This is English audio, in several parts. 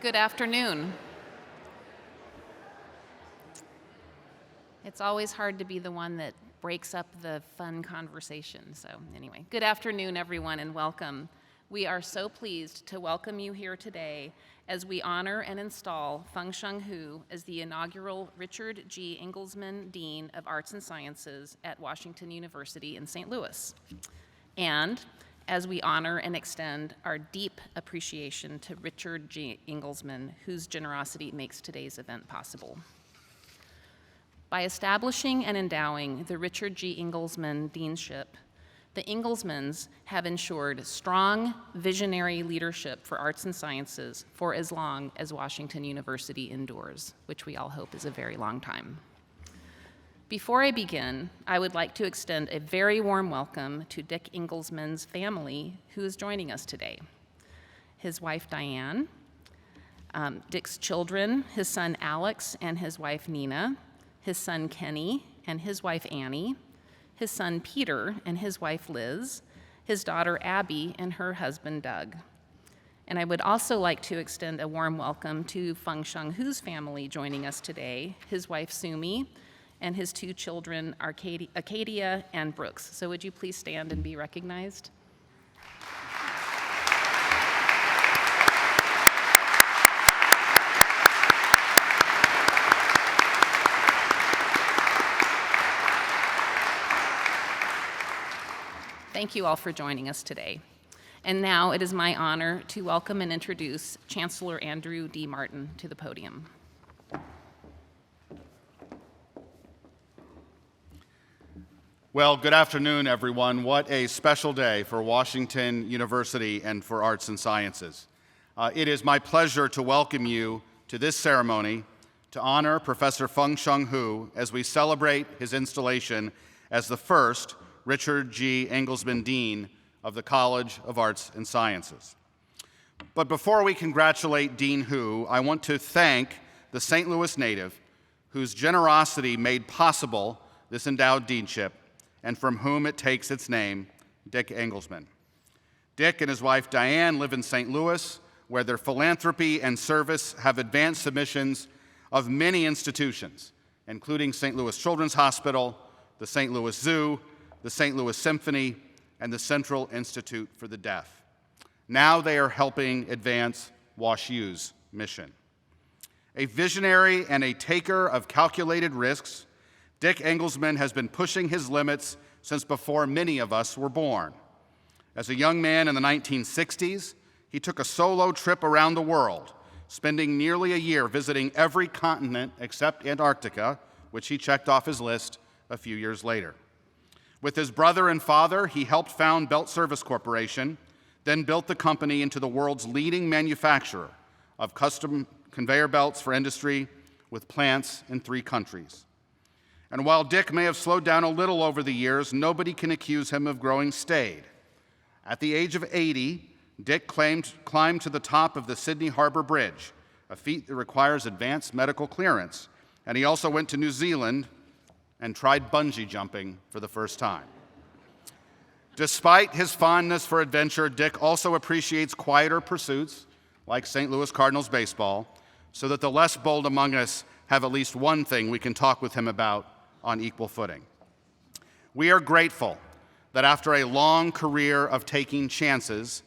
Good afternoon. It's always hard to be the one that breaks up the fun conversation. So anyway, good afternoon, everyone, and welcome. We are so pleased to welcome you here today as we honor and install Feng Sheng Hu as the inaugural Richard G. Engelsman Dean of Arts and Sciences at Washington University in St. Louis. And as we honor and extend our deep appreciation to Richard G. Engelsman, whose generosity makes today's event possible. By establishing and endowing the Richard G. Engelsman Deanship, the Engelsmans have ensured strong, visionary leadership for arts and sciences for as long as Washington University endures, which we all hope is a very long time. Before I begin, I would like to extend a very warm welcome to Dick Engelsman's family, who is joining us today. His wife, Diane, Dick's children, his son, Alex, and his wife, Nina, his son, Kenny, and his wife, Annie, his son, Peter, and his wife, Liz, his daughter, Abby, and her husband, Doug. And I would also like to extend a warm welcome to Feng Sheng Hu's family joining us today, his wife, Sumi, and his two children, Arcadia and Brooks. So would you please stand and be recognized? Thank you all for joining us today. And now it is my honor to welcome and introduce Chancellor Andrew D. Martin to the podium. Well, good afternoon, everyone. What a special day for Washington University and for arts and sciences. It is my pleasure to welcome you to this ceremony to honor Professor Feng Sheng Hu as we celebrate his installation as the first Richard G. Engelsman Dean of the College of Arts and Sciences. But before we congratulate Dean Hu, I want to thank the St. Louis native whose generosity made possible this endowed deanship, and from whom it takes its name, Dick Engelsman. Dick and his wife Diane live in St. Louis, where their philanthropy and service have advanced the missions of many institutions, including St. Louis Children's Hospital, the St. Louis Zoo, the St. Louis Symphony, and the Central Institute for the Deaf. Now they are helping advance WashU's mission. A visionary and a taker of calculated risks, Dick Engelsman has been pushing his limits since before many of us were born. As a young man in the 1960s, he took a solo trip around the world, spending nearly a year visiting every continent except Antarctica, which he checked off his list a few years later. With his brother and father, he helped found Belt Service Corporation, then built the company into the world's leading manufacturer of custom conveyor belts for industry with plants in 3 countries. And while Dick may have slowed down a little over the years, nobody can accuse him of growing staid. At the age of 80, Dick climbed to the top of the Sydney Harbor Bridge, a feat that requires advanced medical clearance. And he also went to New Zealand and tried bungee jumping for the first time. Despite his fondness for adventure, Dick also appreciates quieter pursuits, like St. Louis Cardinals baseball, so that the less bold among us have at least one thing we can talk with him about on equal footing. We are grateful that after a long career of taking chances,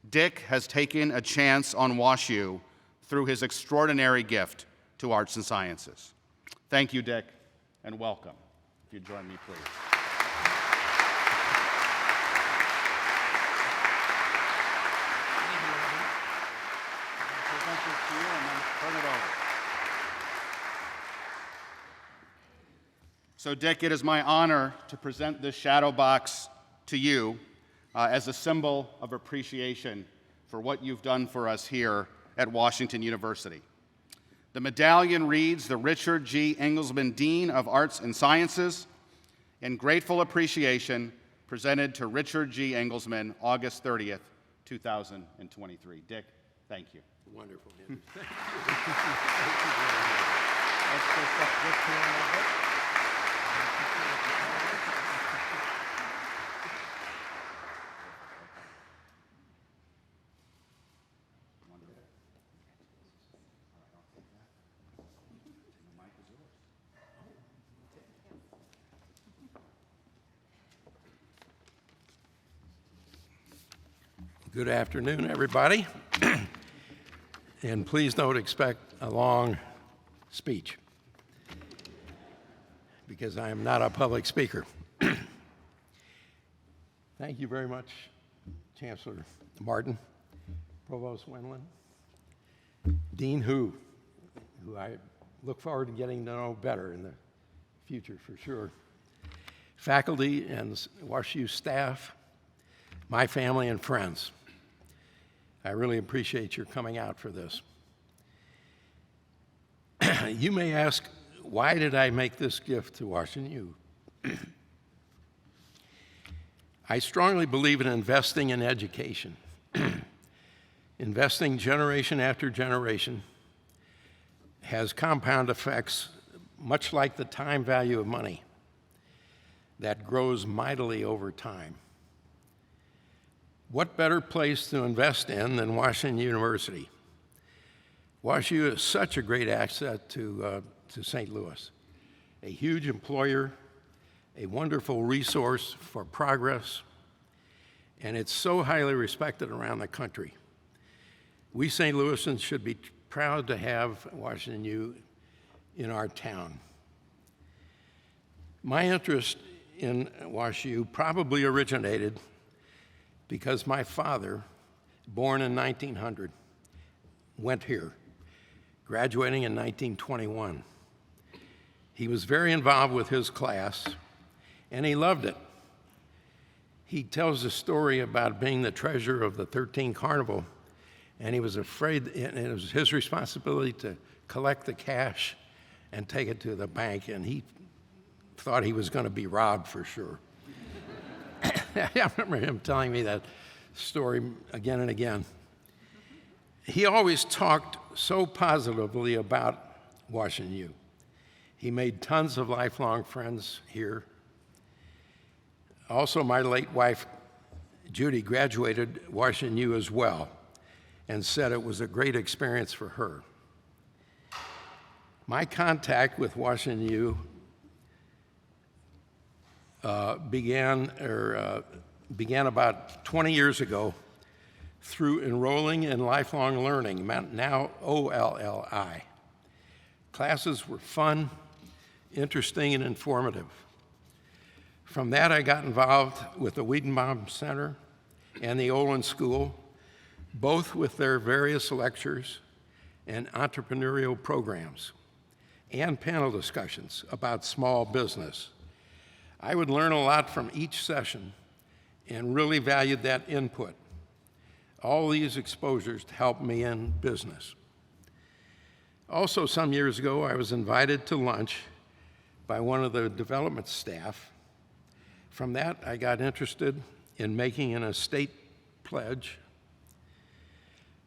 Dick has taken a chance on WashU through his extraordinary gift to arts and sciences. Thank you, Dick, and welcome. If you'd join me, please. Present this to you and then turn it over. So, Dick, it is my honor to present this shadow box to you as a symbol of appreciation for what you've done for us here at Washington University. The medallion reads, the Richard G. Engelsman Dean of Arts and Sciences, in grateful appreciation, presented to Richard G. Engelsman, August 30th, 2023. Dick, thank you. Wonderful. Thank you. Let's just up this here a little bit. Good afternoon, everybody. And please don't expect a long speech, because I am not a public speaker. Thank you very much, Chancellor Martin, Provost Wendland, Dean Hu, who I look forward to getting to know better in the future for sure, faculty and WashU staff, my family and friends. I really appreciate your coming out for this. You may ask, why did I make this gift to WashU? I strongly believe in investing in education. Investing generation after generation has compound effects, much like the time value of money, that grows mightily over time. What better place to invest in than Washington University? WashU is such a great asset to St. Louis, a huge employer, a wonderful resource for progress, and it's so highly respected around the country. We St. Louisans should be proud to have Washington U in our town. My interest in WashU probably originated because my father, born in 1900, went here, graduating in 1921. He was very involved with his class, and he loved it. He tells a story about being the treasurer of the 13 Carnival, and he was afraid, and it was his responsibility to collect the cash and take it to the bank, and he thought he was going to be robbed for sure. I remember him telling me that story again and again. He always talked so positively about Washington U. He made tons of lifelong friends here. Also, my late wife, Judy, graduated Washington U as well and said it was a great experience for her. My contact with Washington U began about 20 years ago through enrolling in lifelong learning, now OLLI. Classes were fun, interesting, and informative. From that, I got involved with the Wiedenbaum Center and the Olin School, both with their various lectures and entrepreneurial programs, and panel discussions about small business. I would learn a lot from each session and really valued that input. All these exposures helped me in business. Also, some years ago, I was invited to lunch by one of the development staff. From that, I got interested in making an estate pledge.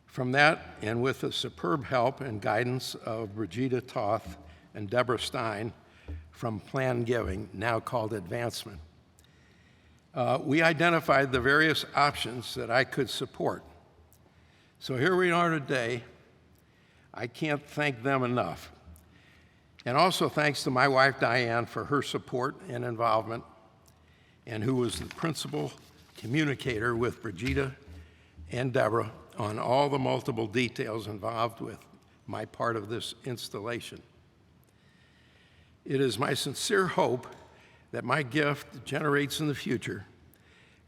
From that, and with the superb help and guidance of Brigida Toth and Deborah Stein from Plan Giving, now called Advancement, we identified the various options that I could support. So here we are today. I can't thank them enough. And also thanks to my wife, Diane, for her support and involvement, and who was the principal communicator with Brigida and Deborah on all the multiple details involved with my part of this installation. It is my sincere hope that my gift generates in the future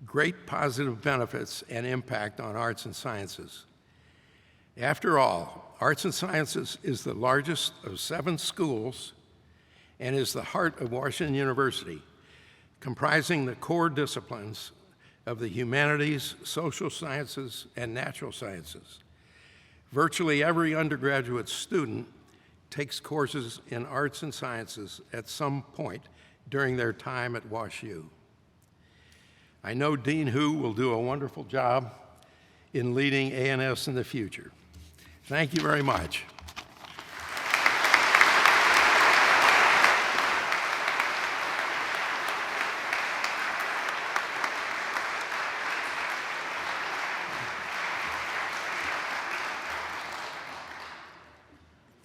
great positive benefits and impact on arts and sciences. After all, arts and sciences is the largest of 7 schools and is the heart of Washington University, comprising the core disciplines of the humanities, social sciences, and natural sciences. Virtually every undergraduate student takes courses in arts and sciences at some point during their time at WashU. I know Dean Hu will do a wonderful job in leading A&S in the future. Thank you very much.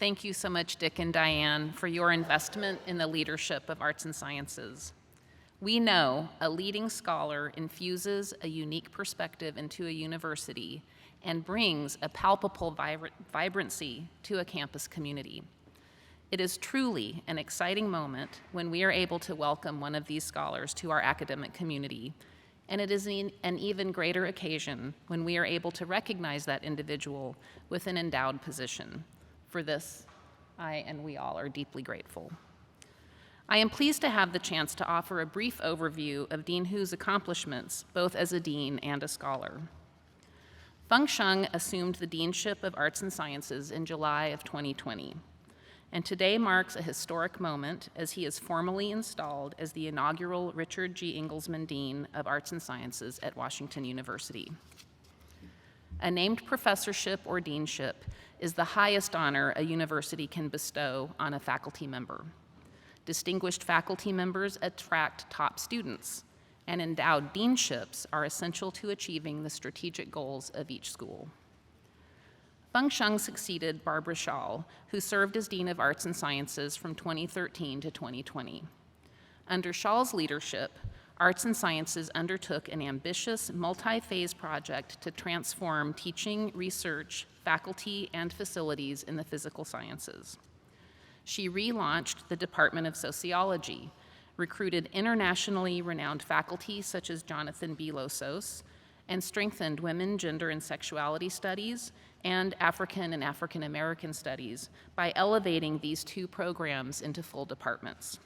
Thank you so much, Dick and Diane, for your investment in the leadership of arts and sciences. We know a leading scholar infuses a unique perspective into a university and brings a palpable vibrancy to a campus community. It is truly an exciting moment when we are able to welcome one of these scholars to our academic community, and it is an even greater occasion when we are able to recognize that individual with an endowed position. For this, I and we all are deeply grateful. I am pleased to have the chance to offer a brief overview of Dean Hu's accomplishments, both as a dean and a scholar. Feng Sheng assumed the Deanship of Arts and Sciences in July of 2020, and today marks a historic moment as he is formally installed as the inaugural Richard G. Engelsman Dean of Arts and Sciences at Washington University. A named professorship or deanship is the highest honor a university can bestow on a faculty member. Distinguished faculty members attract top students, and endowed deanships are essential to achieving the strategic goals of each school. Feng Sheng succeeded Barbara Schall, who served as Dean of Arts and Sciences from 2013 to 2020. Under Schall's leadership, Arts and Sciences undertook an ambitious multi-phase project to transform teaching, research, faculty, and facilities in the physical sciences. She relaunched the Department of Sociology, recruited internationally renowned faculty such as Jonathan B. Losos, and strengthened women, gender, and sexuality studies and African and African American studies by elevating these two programs into full departments.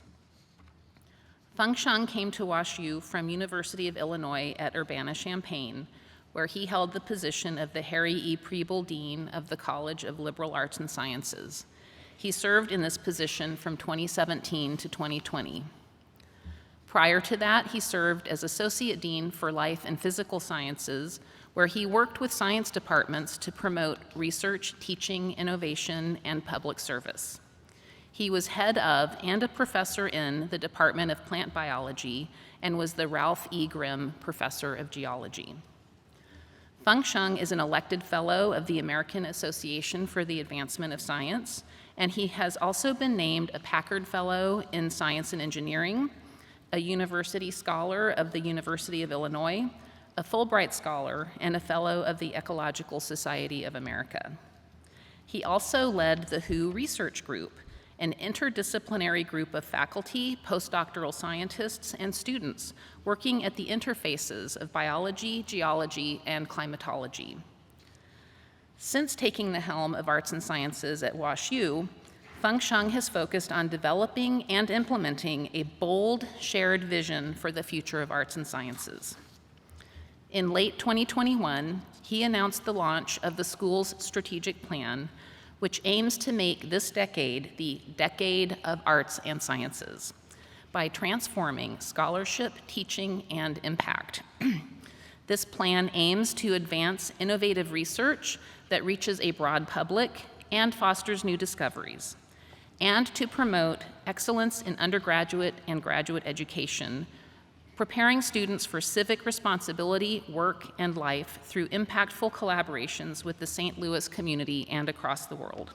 Feng Sheng came to WashU from University of Illinois at Urbana-Champaign, where he held the position of the Harry E. Preble Dean of the College of Liberal Arts and Sciences. He served in this position from 2017 to 2020. Prior to that, he served as Associate Dean for Life and Physical Sciences, where he worked with science departments to promote research, teaching, innovation, and public service. He was head of and a professor in the Department of Plant Biology and was the Ralph E. Grimm Professor of Geology. Feng Sheng is an elected fellow of the American Association for the Advancement of Science, and he has also been named a Packard Fellow in Science and Engineering, a University Scholar of the University of Illinois, a Fulbright Scholar, and a Fellow of the Ecological Society of America. He also led the WHO Research Group, an interdisciplinary group of faculty, postdoctoral scientists, and students working at the interfaces of biology, geology, and climatology. Since taking the helm of Arts and Sciences at WashU, Feng Sheng has focused on developing and implementing a bold, shared vision for the future of arts and sciences. In late 2021, he announced the launch of the school's strategic plan, which aims to make this decade the decade of arts and sciences by transforming scholarship, teaching, and impact. This plan aims to advance innovative research that reaches a broad public and fosters new discoveries, and to promote excellence in undergraduate and graduate education, preparing students for civic responsibility, work, and life through impactful collaborations with the St. Louis community and across the world.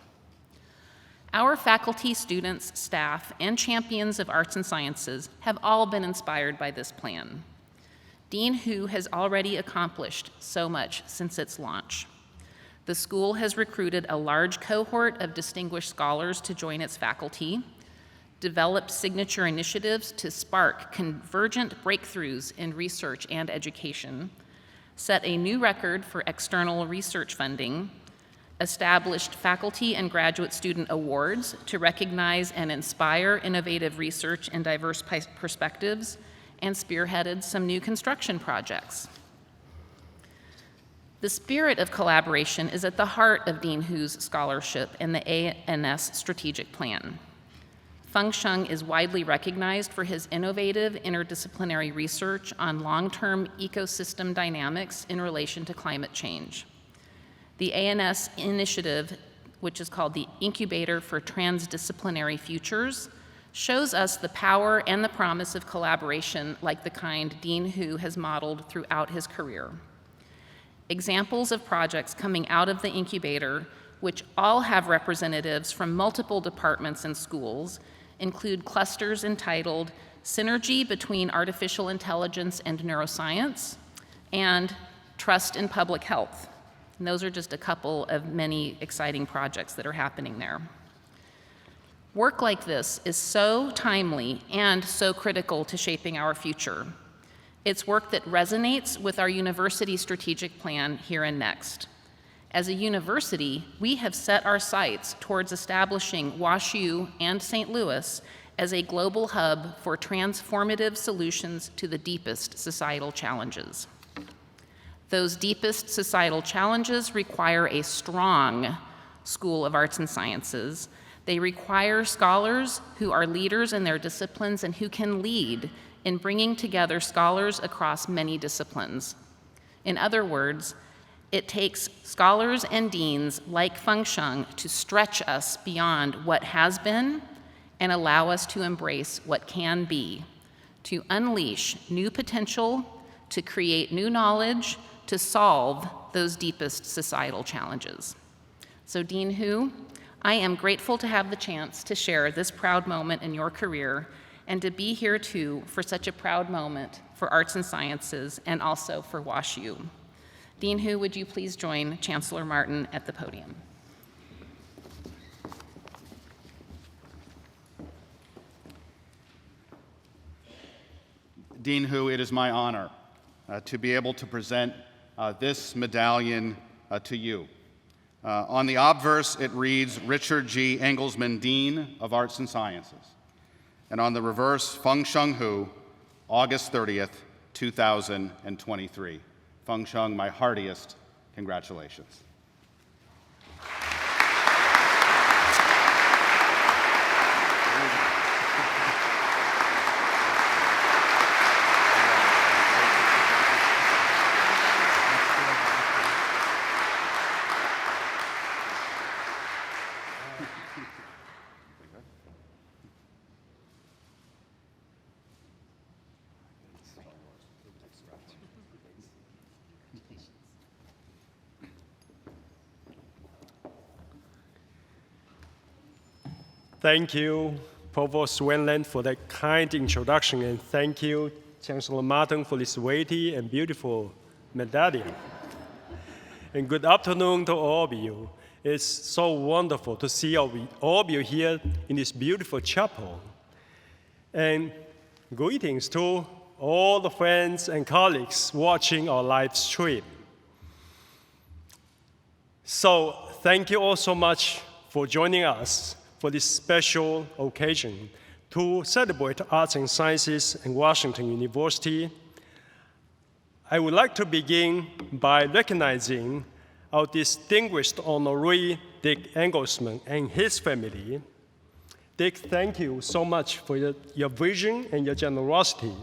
Our faculty, students, staff, and champions of arts and sciences have all been inspired by this plan. Dean Hu has already accomplished so much since its launch. The school has recruited a large cohort of distinguished scholars to join its faculty, developed signature initiatives to spark convergent breakthroughs in research and education, set a new record for external research funding, established faculty and graduate student awards to recognize and inspire innovative research and diverse perspectives, and spearheaded some new construction projects. The spirit of collaboration is at the heart of Dean Hu's scholarship and the ANS strategic plan. Feng Sheng is widely recognized for his innovative interdisciplinary research on long-term ecosystem dynamics in relation to climate change. The ANS initiative, which is called the Incubator for Transdisciplinary Futures, shows us the power and the promise of collaboration like the kind Dean Hu has modeled throughout his career. Examples of projects coming out of the incubator, which all have representatives from multiple departments and schools, include clusters entitled Synergy Between Artificial Intelligence and Neuroscience and Trust in Public Health. And those are just a couple of many exciting projects that are happening there. Work like this is so timely and so critical to shaping our future. It's work that resonates with our university strategic plan here and next. As a university, we have set our sights towards establishing WashU and St. Louis as a global hub for transformative solutions to the deepest societal challenges. Those deepest societal challenges require a strong School of Arts and Sciences. They require scholars who are leaders in their disciplines and who can lead in bringing together scholars across many disciplines. In other words, it takes scholars and deans like Feng Sheng to stretch us beyond what has been and allow us to embrace what can be, to unleash new potential, to create new knowledge, to solve those deepest societal challenges. So Dean Hu, I am grateful to have the chance to share this proud moment in your career and to be here too for such a proud moment for arts and sciences and also for WashU. Dean Hu, would you please join Chancellor Martin at the podium? Dean Hu, it is my honor to be able to present this medallion to you. On the obverse, it reads, Richard G. Engelsman, Dean of Arts and Sciences. And on the reverse, Feng Sheng Hu, August 30th, 2023. Feng Sheng, my heartiest congratulations. Thank you, Provost Swenland, for that kind introduction, and thank you, Chancellor Martin, for this weighty and beautiful medallion. And good afternoon to all of you. It's so wonderful to see all of you here in this beautiful chapel. And greetings to all the friends and colleagues watching our live stream. So thank you all so much for joining us for this special occasion to celebrate arts and sciences in Washington University. I would like to begin by recognizing our distinguished honoree, Dick Engelsman, and his family. Dick, thank you so much for your vision and your generosity.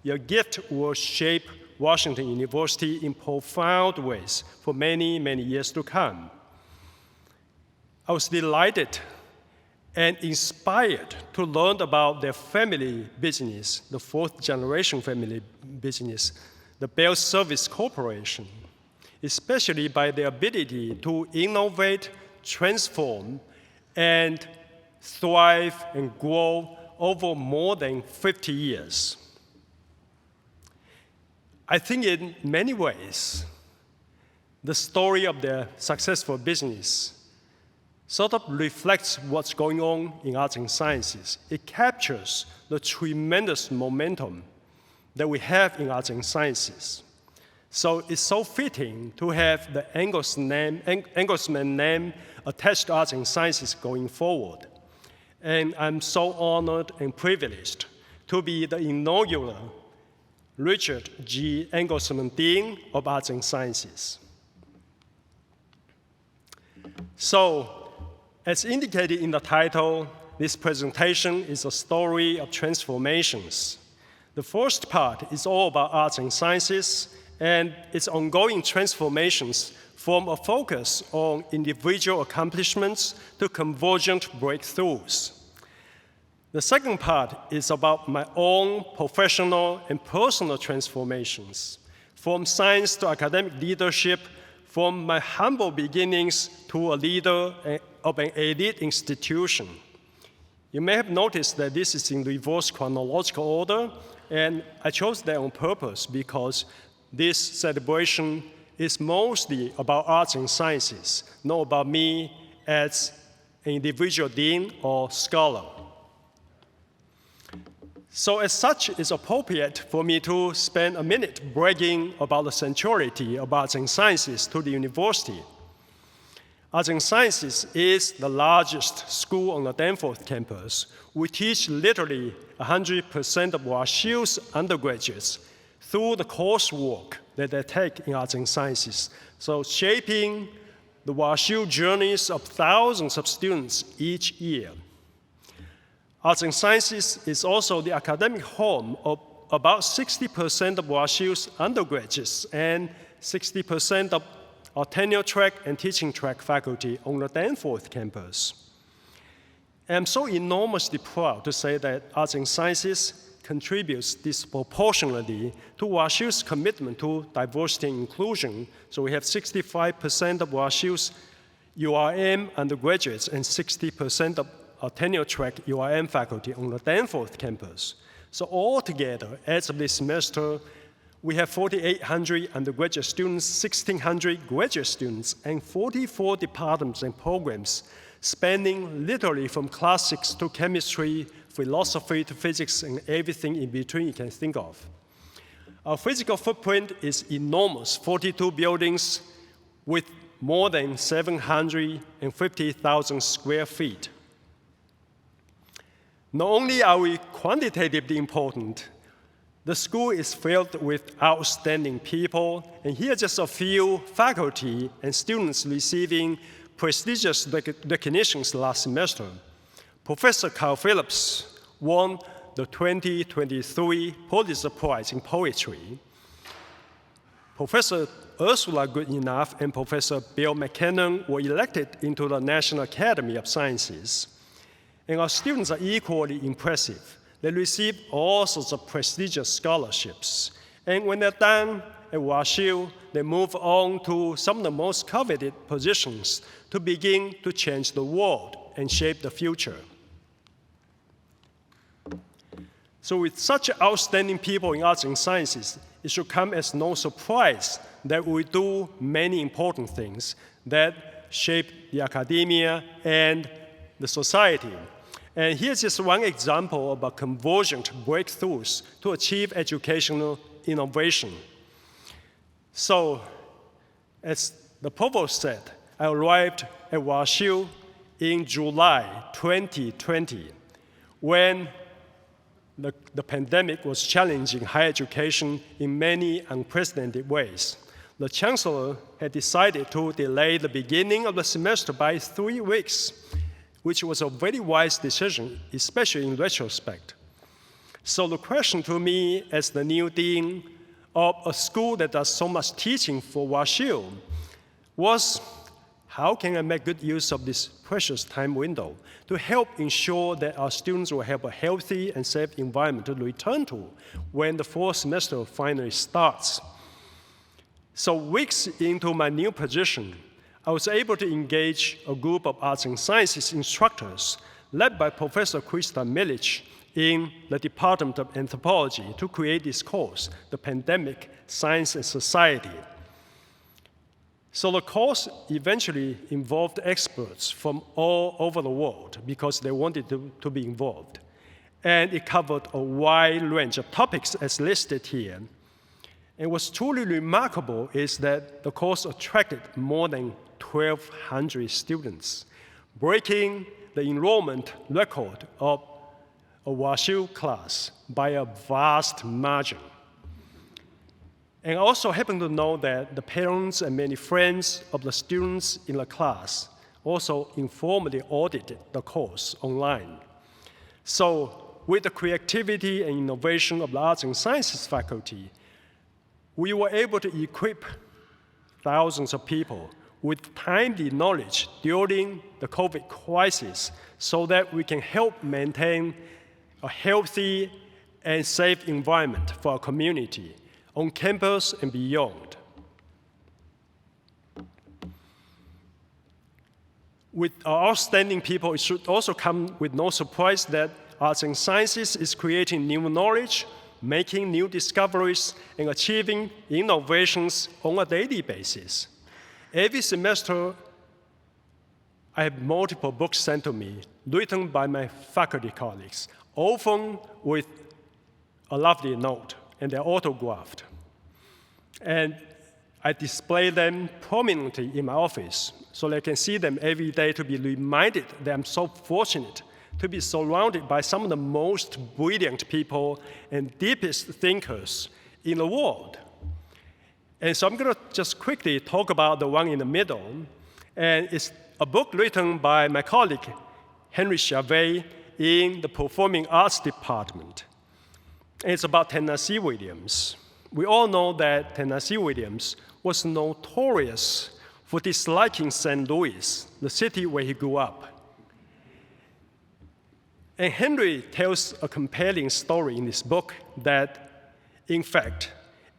Your gift will shape Washington University in profound ways for many, many years to come. I was delighted and inspired to learn about their family business, the fourth-generation family business, the Bell Service Corporation, especially by their ability to innovate, transform, and thrive and grow over more than 50 years. I think in many ways, the story of their successful business sort of reflects what's going on in arts and sciences. It captures the tremendous momentum that we have in arts and sciences. So it's so fitting to have the Engelsman name attached to arts and sciences going forward. And I'm so honored and privileged to be the inaugural Richard G. Engelsman Dean of Arts and Sciences. So, as indicated in the title, this presentation is a story of transformations. The first part is all about arts and sciences, and its ongoing transformations form a focus on individual accomplishments to convergent breakthroughs. The second part is about my own professional and personal transformations, from science to academic leadership, from my humble beginnings to a leader of an elite institution. You may have noticed that this is in reverse chronological order, and I chose that on purpose because this celebration is mostly about arts and sciences, not about me as an individual dean or scholar. So as such, it's appropriate for me to spend a minute bragging about the centrality of arts and sciences to the university. Arts and Sciences is the largest school on the Danforth campus. We teach literally 100% of WashU's undergraduates through the coursework that they take in Arts and Sciences, so shaping the WashU journeys of thousands of students each year. Arts and Sciences is also the academic home of about 60% of WashU's undergraduates and 60% of our tenure track and teaching track faculty on the Danforth campus. And I'm so enormously proud to say that Arts and Sciences contributes disproportionately to WashU's commitment to diversity and inclusion. So we have 65% of WashU's URM undergraduates and 60% of our tenure track URM faculty on the Danforth campus. So altogether, as of this semester, we have 4,800 undergraduate students, 1,600 graduate students, and 44 departments and programs spanning literally from classics to chemistry, philosophy to physics, and everything in between you can think of. Our physical footprint is enormous, 42 buildings with more than 750,000 square feet. Not only are we quantitatively important, the school is filled with outstanding people, and here are just a few faculty and students receiving prestigious recognitions last semester. Professor Carl Phillips won the 2023 Pulitzer Prize in Poetry. Professor Ursula Goodenough and Professor Bill McKinnon were elected into the National Academy of Sciences. And our students are equally impressive. They receive all sorts of prestigious scholarships. And when they're done at WashU, they move on to some of the most coveted positions to begin to change the world and shape the future. So with such outstanding people in arts and sciences, it should come as no surprise that we do many important things that shape the academia and the society. And here's just one example of a convergent breakthroughs to achieve educational innovation. So, as the provost said, I arrived at WashU in July 2020, when the pandemic was challenging higher education in many unprecedented ways. The chancellor had decided to delay the beginning of the semester by 3 weeks, which was a very wise decision, especially in retrospect. So the question to me as the new dean of a school that does so much teaching for WashU was, how can I make good use of this precious time window to help ensure that our students will have a healthy and safe environment to return to when the fall semester finally starts? So weeks into my new position, I was able to engage a group of arts and sciences instructors led by Professor Krista Milic in the Department of Anthropology to create this course, The Pandemic, Science and Society. So the course eventually involved experts from all over the world because they wanted to be involved. And it covered a wide range of topics as listed here. And what's truly remarkable is that the course attracted more than 1,200 students, breaking the enrollment record of a WashU class by a vast margin. And I also happen to know that the parents and many friends of the students in the class also informally audited the course online. So with the creativity and innovation of the arts and sciences faculty, we were able to equip thousands of people with timely knowledge during the COVID crisis so that we can help maintain a healthy and safe environment for our community on campus and beyond. With our outstanding people, it should also come with no surprise that arts and sciences is creating new knowledge, making new discoveries, and achieving innovations on a daily basis. Every semester, I have multiple books sent to me, written by my faculty colleagues, often with a lovely note, and they're autographed. And I display them prominently in my office so they can see them every day to be reminded that I'm so fortunate to be surrounded by some of the most brilliant people and deepest thinkers in the world. And so I'm going to just quickly talk about the one in the middle. And it's a book written by my colleague, Henry Chavez, in the Performing Arts Department. And it's about Tennessee Williams. We all know that Tennessee Williams was notorious for disliking St. Louis, the city where he grew up. And Henry tells a compelling story in this book that, in fact,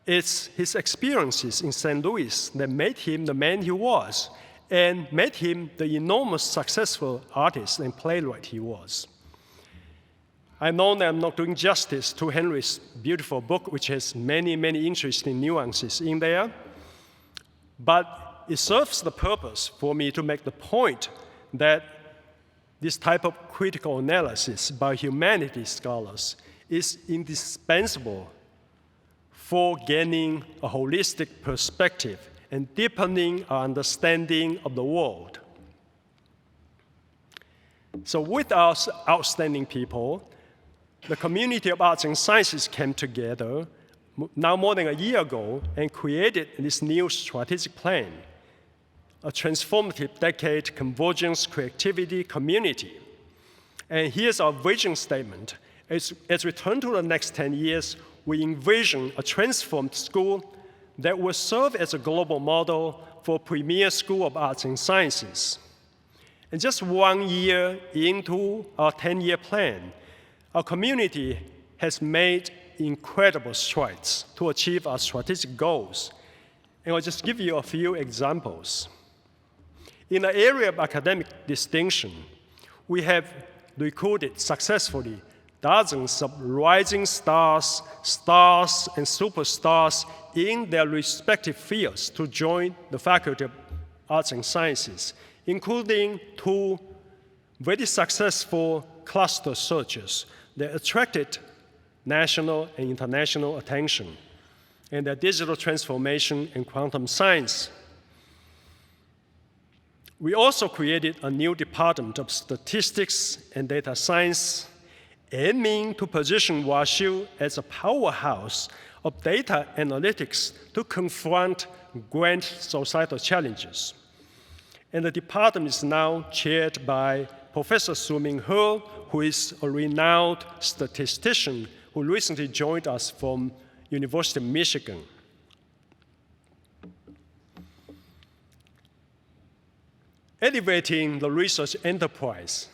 it's his experiences in St. Louis that made him the man he was and made him the enormous successful artist and playwright he was. I know that I'm not doing justice to Henry's beautiful book, which has many, many interesting nuances in there, but it serves the purpose for me to make the point that this type of critical analysis by humanities scholars is indispensable for gaining a holistic perspective and deepening our understanding of the world. So with our outstanding people, the community of arts and sciences came together now more than a year ago and created this new strategic plan, a transformative decade convergence creativity community. And here's our vision statement. As we turn to the next 10 years, we envision a transformed school that will serve as a global model for premier school of arts and sciences. And just 1 year into our 10-year plan, our community has made incredible strides to achieve our strategic goals. And I'll just give you a few examples. In the area of academic distinction, we have recruited successfully dozens of rising stars, and superstars in their respective fields to join the Faculty of Arts and Sciences, including 2 very successful cluster searches that attracted national and international attention, and their digital transformation and quantum science. We also created a new department of statistics and data science, aiming to position WashU as a powerhouse of data analytics to confront grand societal challenges. And the department is now chaired by Professor Feng Sheng Hu, who is a renowned statistician who recently joined us from University of Michigan. Elevating the research enterprise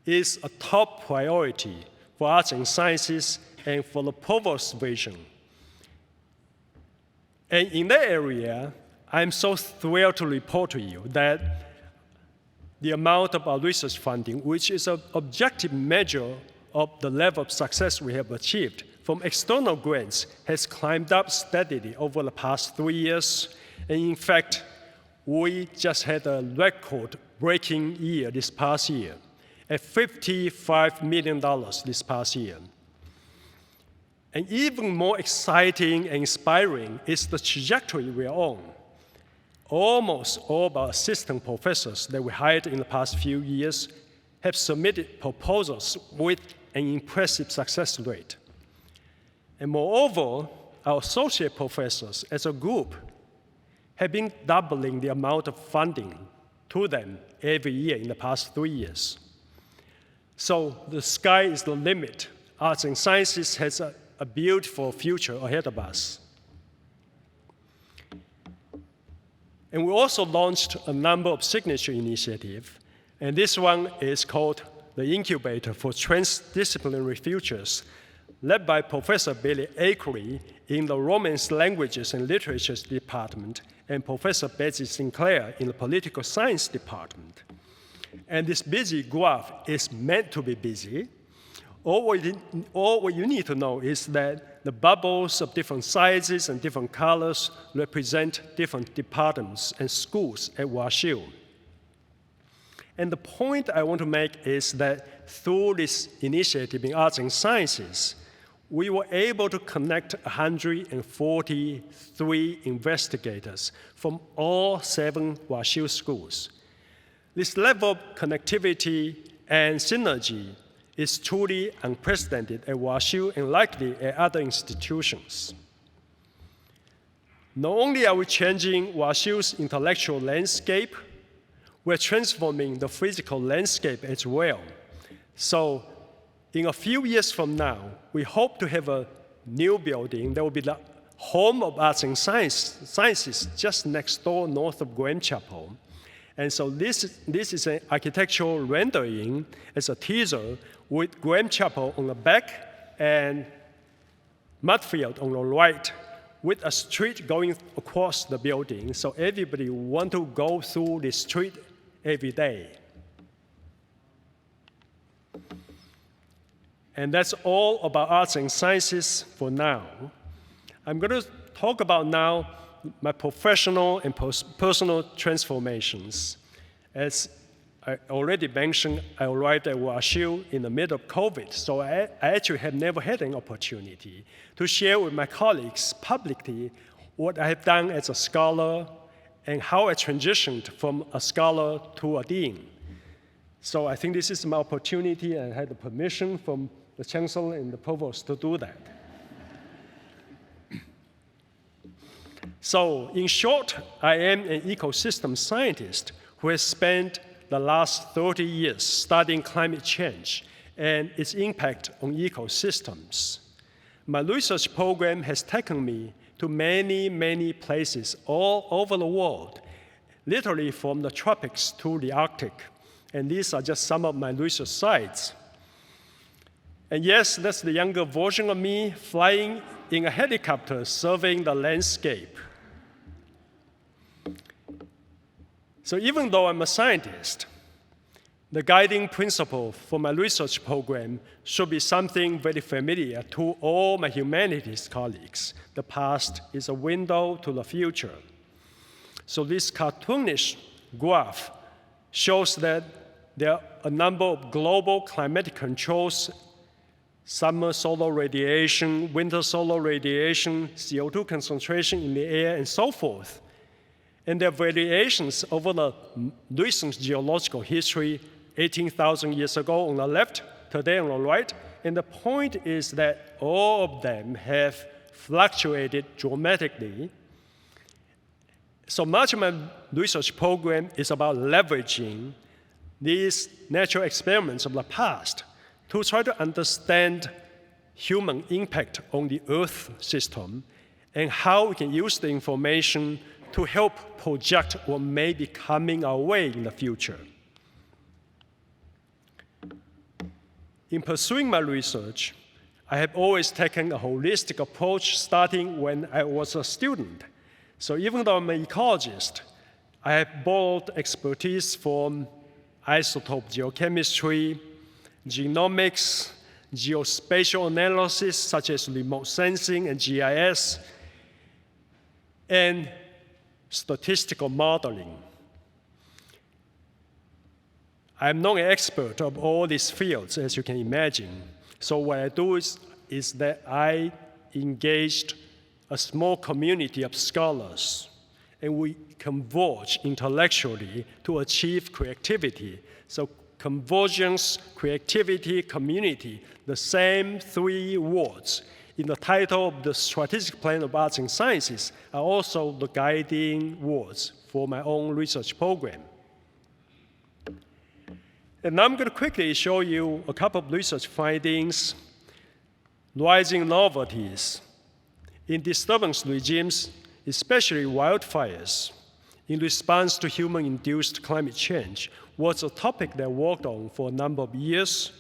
is a top priority for arts and sciences and for the Provost's vision. And in that area, I'm so thrilled to report to you that the amount of our research funding, which is an objective measure of the level of success we have achieved from external grants, has climbed up steadily over the past 3 years. And in fact, we just had a record-breaking year this past year, at $55 million this past year. And even more exciting and inspiring is the trajectory we are on. Almost all of our assistant professors that we hired in the past few years have submitted proposals with an impressive success rate. And moreover, our associate professors as a group have been doubling the amount of funding to them every year in the past 3 years. So the sky is the limit. Arts and sciences has a beautiful future ahead of us. And we also launched a number of signature initiatives. And this one is called the Incubator for Transdisciplinary Futures, led by Professor Billy Akery in the Romance Languages and Literatures Department and Professor Betsy Sinclair in the Political Science Department. And this busy graph is meant to be busy. All what you need to know is that the bubbles of different sizes and different colors represent different departments and schools at WashU. And the point I want to make is that through this initiative in arts and sciences, we were able to connect 143 investigators from all 7 WashU schools. This level of connectivity and synergy is truly unprecedented at WashU and likely at other institutions. Not only are we changing WashU's intellectual landscape, we're transforming the physical landscape as well. So in a few years from now, we hope to have a new building that will be the home of arts and sciences just next door north of Graham Chapel. And so this is an architectural rendering as a teaser with Graham Chapel on the back and Mudfield on the right, with a street going across the building. So everybody want to go through this street every day. And that's all about arts and sciences for now. I'm going to talk about now my professional and personal transformations. As I already mentioned, I arrived at WashU in the middle of COVID, so I actually have never had an opportunity to share with my colleagues publicly what I have done as a scholar and how I transitioned from a scholar to a dean. So I think this is my opportunity, and I had the permission from the chancellor and the provost to do that. So in short, I am an ecosystem scientist who has spent the last 30 years studying climate change and its impact on ecosystems. My research program has taken me to many, many places all over the world, literally from the tropics to the Arctic. And these are just some of my research sites. And yes, that's the younger version of me flying in a helicopter surveying the landscape. So even though I'm a scientist, the guiding principle for my research program should be something very familiar to all my humanities colleagues. The past is a window to the future. So this cartoonish graph shows that there are a number of global climatic controls: summer solar radiation, winter solar radiation, CO2 concentration in the air, and so forth. And there are variations over the recent geological history, 18,000 years ago on the left, today on the right. And the point is that all of them have fluctuated dramatically. So much of my research program is about leveraging these natural experiments of the past to try to understand human impact on the Earth system and how we can use the information to help project what may be coming our way in the future. In pursuing my research, I have always taken a holistic approach starting when I was a student. So even though I'm an ecologist, I have borrowed expertise from isotope geochemistry, genomics, geospatial analysis such as remote sensing and GIS, and statistical modeling. I'm not an expert of all these fields, as you can imagine. So what I do is that I engaged a small community of scholars, and we converge intellectually to achieve creativity. So convergence, creativity, community, the same 3 words in the title of the Strategic Plan of Arts and Sciences are also the guiding words for my own research program. And now I'm going to quickly show you a couple of research findings: rising novelties in disturbance regimes, especially wildfires, in response to human-induced climate change, was a topic that I worked on for a number of years.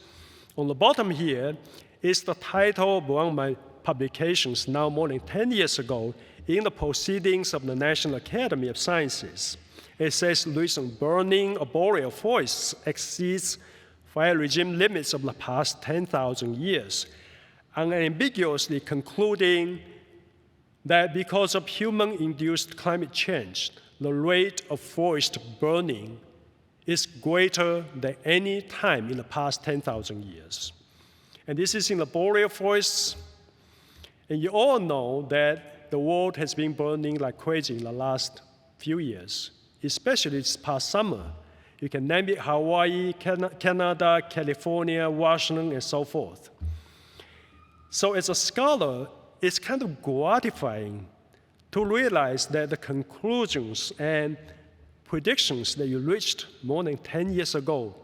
On the bottom here is the title of one of my publications now more than 10 years ago in the Proceedings of the National Academy of Sciences. It says recent burning of boreal forests exceeds fire regime limits of the past 10,000 years, unambiguously concluding that because of human-induced climate change, the rate of forest burning is greater than any time in the past 10,000 years. And this is in the boreal forests. And you all know that the world has been burning like crazy in the last few years, especially this past summer. You can name it Hawaii, Canada, California, Washington, and so forth. So as a scholar, it's kind of gratifying to realize that the conclusions and predictions that you reached more than 10 years ago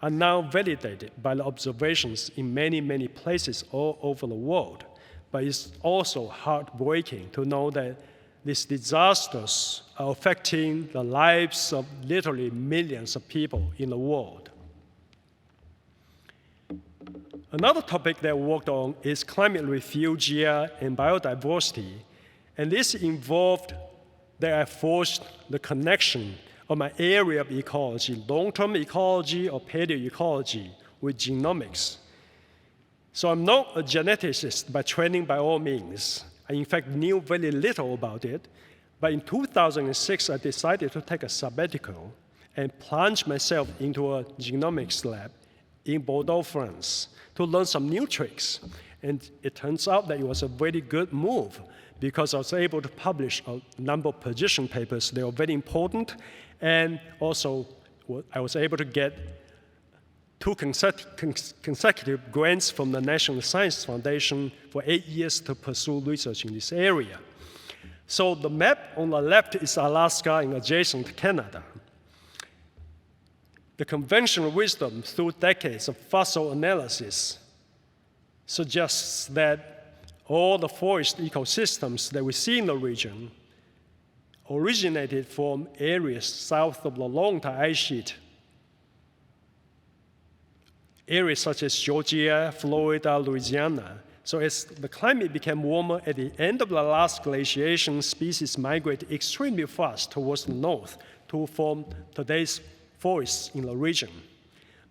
are now validated by the observations in many, many places all over the world. But it's also heartbreaking to know that these disasters are affecting the lives of literally millions of people in the world. Another topic that I worked on is climate refuge and biodiversity. And this involved that I forged the connection of my area of ecology, long-term ecology or paleoecology, with genomics. So I'm not a geneticist by training by all means. I, in fact, knew very little about it. But in 2006, I decided to take a sabbatical and plunge myself into a genomics lab in Bordeaux, France, to learn some new tricks. And it turns out that it was a very good move because I was able to publish a number of position papers. They were very important. And also, I was able to get 2 consecutive grants from the National Science Foundation for 8 years to pursue research in this area. So the map on the left is Alaska and adjacent Canada. The conventional wisdom through decades of fossil analysis suggests that all the forest ecosystems that we see in the region originated from areas south of the Long-Tail ice sheet. Areas such as Georgia, Florida, Louisiana. So as the climate became warmer at the end of the last glaciation, species migrated extremely fast towards the north to form today's forests in the region.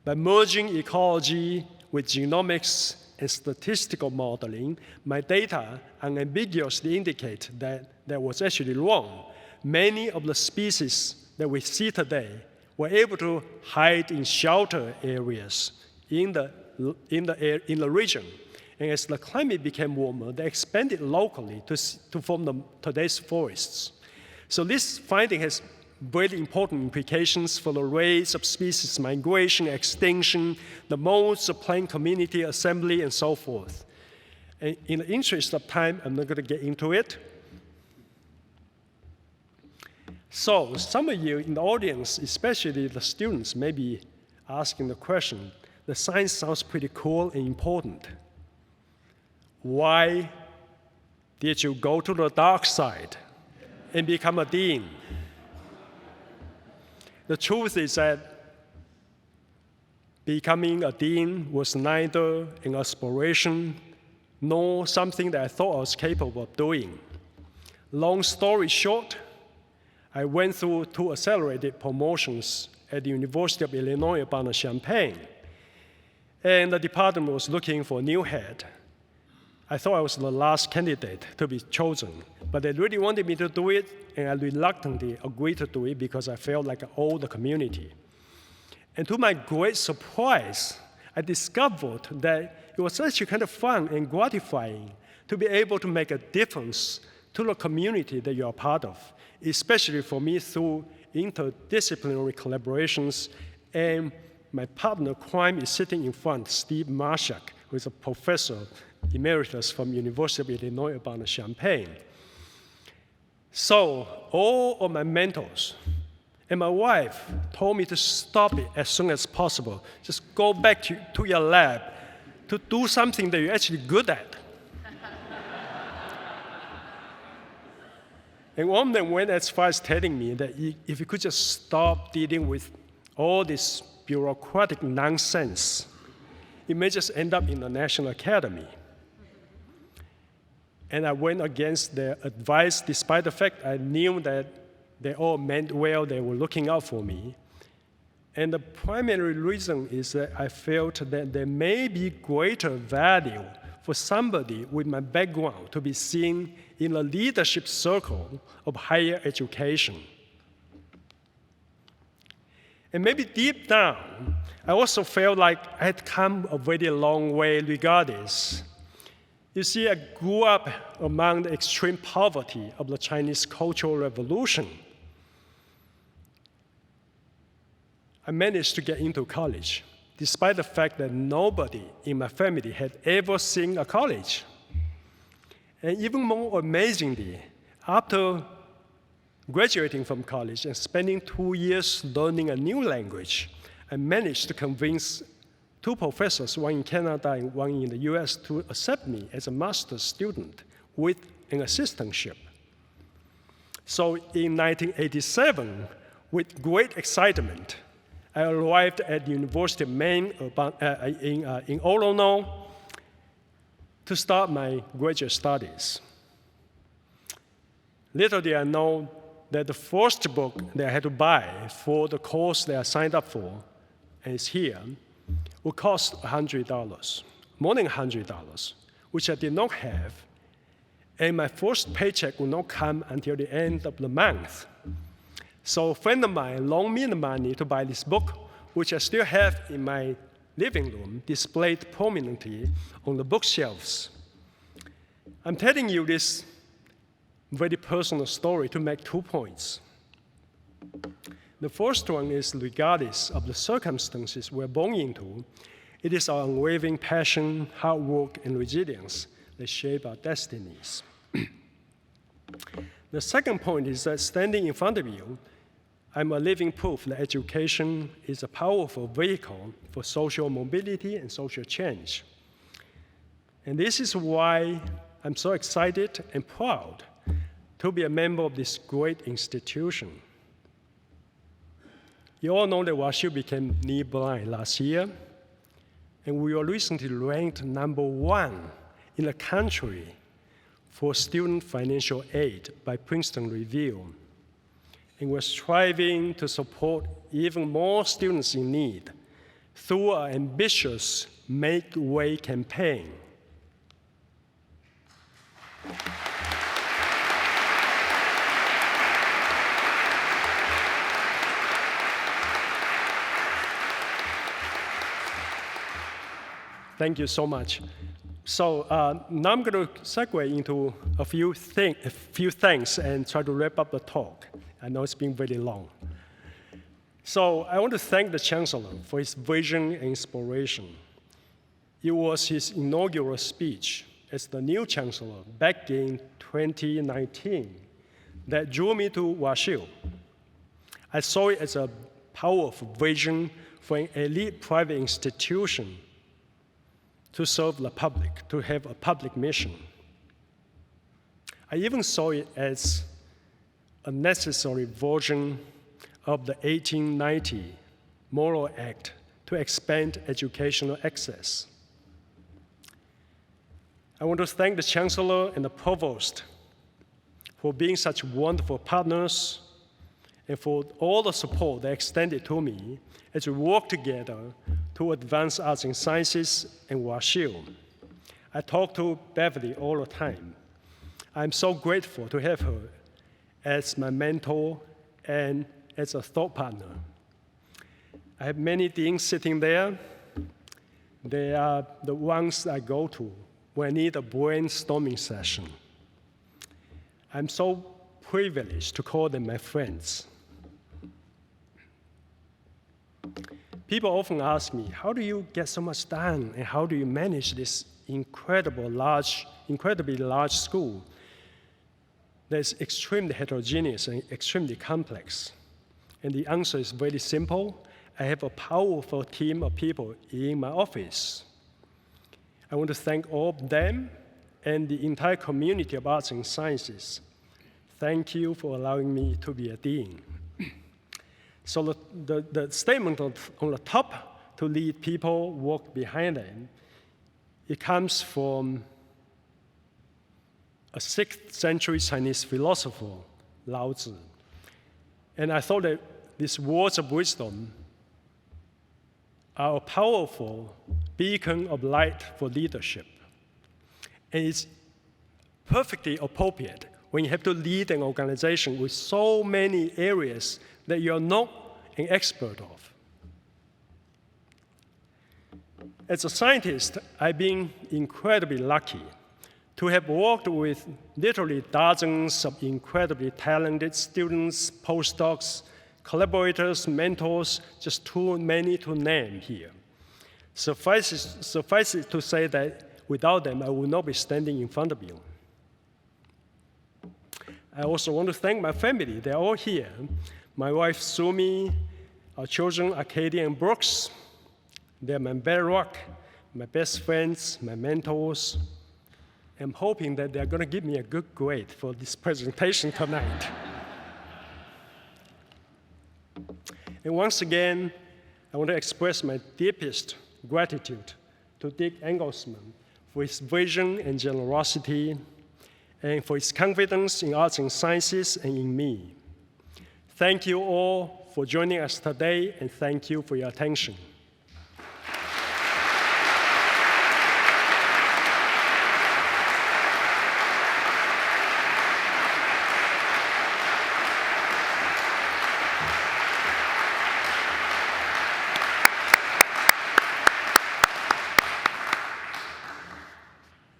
By merging ecology with genomics and statistical modeling, my data unambiguously indicate that that was actually wrong. Many of the species that we see today were able to hide in shelter areas in the region. And as the climate became warmer, they expanded locally to form today's forests. So this finding has very important implications for the rates of species migration, extinction, the modes of plant community assembly, and so forth. And in the interest of time, I'm not going to get into it. So some of you in the audience, especially the students, may be asking the question, the science sounds pretty cool and important. Why did you go to the dark side and become a dean? The truth is that becoming a dean was neither an aspiration nor something that I thought I was capable of doing. Long story short, I went through 2 accelerated promotions at the University of Illinois Urbana-Champaign, and the department was looking for a new head. I thought I was the last candidate to be chosen, but they really wanted me to do it, and I reluctantly agreed to do it because I felt like I owed the community. And to my great surprise, I discovered that it was actually kind of fun and gratifying to be able to make a difference to the community that you are part of, especially for me through interdisciplinary collaborations. And my partner crime is sitting in front, Steve Marshak, who is a professor emeritus from University of Illinois Urbana-Champaign. So all of my mentors and my wife told me to stop it as soon as possible. Just go back to your lab to do something that you're actually good at. And one of them went as far as telling me that if you could just stop dealing with all this bureaucratic nonsense, it may just end up in the National Academy. And I went against their advice, despite the fact I knew that they all meant well, they were looking out for me. And the primary reason is that I felt that there may be greater value for somebody with my background to be seen in a leadership circle of higher education. And maybe deep down, I also felt like I had come a very long way regardless. You see, I grew up among the extreme poverty of the Chinese Cultural Revolution. I managed to get into college, despite the fact that nobody in my family had ever seen a college. And even more amazingly, after graduating from college and spending 2 years learning a new language, I managed to convince 2 professors, one in Canada and one in the US, to accept me as a master's student with an assistantship. So in 1987, with great excitement, I arrived at the University of Maine in Orono to start my graduate studies. Little did I know that the first book that I had to buy for the course that I signed up for, and it's here, would cost $100, more than $100, which I did not have, and my first paycheck would not come until the end of the month. So a friend of mine loaned me the money to buy this book, which I still have in my living room, displayed prominently on the bookshelves. I'm telling you this very personal story to make 2 points. The first one is, regardless of the circumstances we're born into, it is our unwavering passion, hard work, and resilience that shape our destinies. The second point is that standing in front of you, I'm a living proof that education is a powerful vehicle for social mobility and social change. And this is why I'm so excited and proud to be a member of this great institution. You all know that WashU became knee blind last year, and we were recently ranked #1 in the country for student financial aid by Princeton Review. And we're striving to support even more students in need through our ambitious Make Way campaign. Thank you so much. So now I'm going to segue into a few things and try to wrap up the talk. I know it's been very long. So I want to thank the Chancellor for his vision and inspiration. It was his inaugural speech as the new Chancellor back in 2019 that drew me to WashU. I saw it as a powerful vision for an elite private institution to serve the public, to have a public mission. I even saw it as a necessary version of the 1890 Moral Act to expand educational access. I want to thank the Chancellor and the Provost for being such wonderful partners and for all the support they extended to me as we work together to advance arts and sciences and WashU. I talk to Beverly all the time. I'm so grateful to have her as my mentor and as a thought partner. I have many things sitting there. They are the ones I go to when I need a brainstorming session. I'm so privileged to call them my friends. People often ask me, how do you get so much done, and how do you manage this incredibly large school that's extremely heterogeneous and extremely complex? And the answer is very simple. I have a powerful team of people in my office. I want to thank all of them and the entire community of arts and sciences. Thank you for allowing me to be a dean. So the statement on the top, to lead people, walk behind them, it comes from a 6th century Chinese philosopher, Lao Tzu. And I thought that these words of wisdom are a powerful beacon of light for leadership. And it's perfectly appropriate when you have to lead an organization with so many areas that you're not an expert of. As a scientist, I've been incredibly lucky to have worked with literally dozens of incredibly talented students, postdocs, collaborators, mentors, just too many to name here. Suffice it to say that without them, I would not be standing in front of you. I also want to thank my family. They're all here. My wife, Sumi, our children, Arcadia and Brooks. They're my bedrock, my best friends, my mentors. I'm hoping that they're going to give me a good grade for this presentation tonight. And once again, I want to express my deepest gratitude to Dick Engelsman for his vision and generosity, and for his confidence in arts and sciences and in me. Thank you all for joining us today, and thank you for your attention.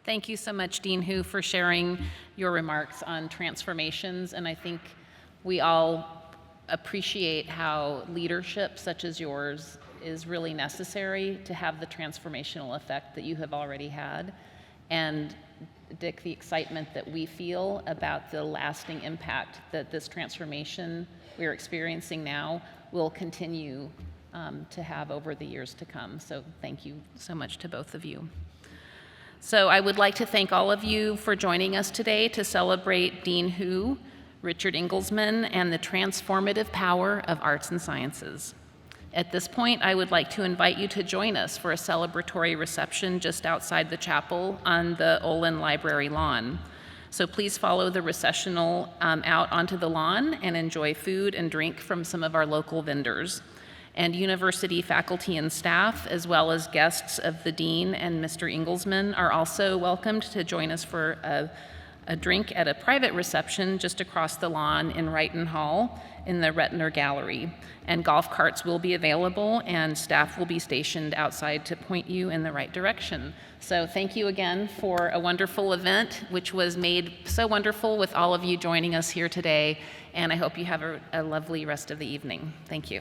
Thank you so much, Dean Hu, for sharing your remarks on transformations. And I think we all appreciate how leadership such as yours is really necessary to have the transformational effect that you have already had. And Dick, the excitement that we feel about the lasting impact that this transformation we're experiencing now will continue to have over the years to come. So thank you so much to both of you. So I would like to thank all of you for joining us today to celebrate Dean Hu, Richard Engelsman, and the transformative power of arts and sciences. At this point, I would like to invite you to join us for a celebratory reception just outside the chapel on the Olin Library lawn. So please follow the recessional out onto the lawn and enjoy food and drink from some of our local vendors. And university faculty and staff, as well as guests of the dean and Mr. Engelsman, are also welcomed to join us for a drink at a private reception just across the lawn in Wrighton Hall in the Retner Gallery. And golf carts will be available, and staff will be stationed outside to point you in the right direction. So thank you again for a wonderful event, which was made so wonderful with all of you joining us here today. And I hope you have a lovely rest of the evening. Thank you.